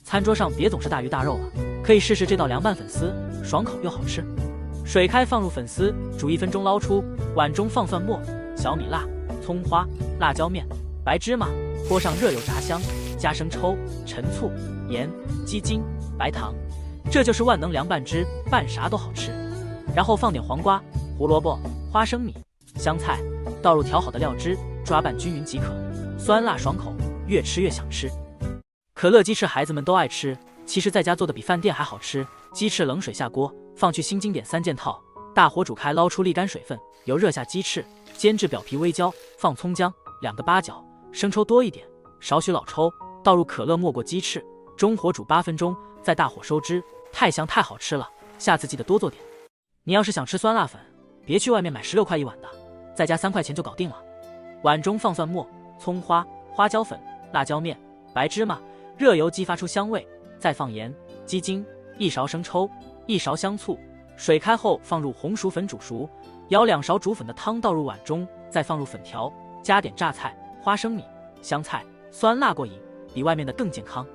餐桌上别总是大鱼大肉啊，可以试试这道凉拌粉丝，爽口又好吃。水开放入粉丝，煮1分钟捞出，碗中放蒜末、小米辣、葱花、辣椒面、白芝麻，泼上热油炸香，加生抽、陈醋、盐、鸡精、白糖，这就是万能凉拌汁，拌啥都好吃。然后放点黄瓜、胡萝卜、花生米、香菜，倒入调好的料汁，抓拌均匀即可。酸辣爽口，越吃越想吃。可乐鸡翅孩子们都爱吃，其实在家做的比饭店还好吃。鸡翅冷水下锅，放去新经典3件套，大火煮开，捞出沥干水分，油热下鸡翅，煎至表皮微焦，放葱姜、2个八角，生抽多一点，少许老抽，倒入可乐没过鸡翅，中火煮8分钟，再大火收汁，太香太好吃了，下次记得多做点。你要是想吃酸辣粉，别去外面买16块一碗的，在家3块钱就搞定了。碗中放蒜末、葱花、花椒粉、辣椒面、白芝麻，热油激发出香味，再放盐、鸡精、1勺生抽、1勺香醋，水开后放入红薯粉煮熟，舀2勺煮粉的汤倒入碗中，再放入粉条，加点榨菜、花生米、香菜，酸辣过瘾，比外面的更健康。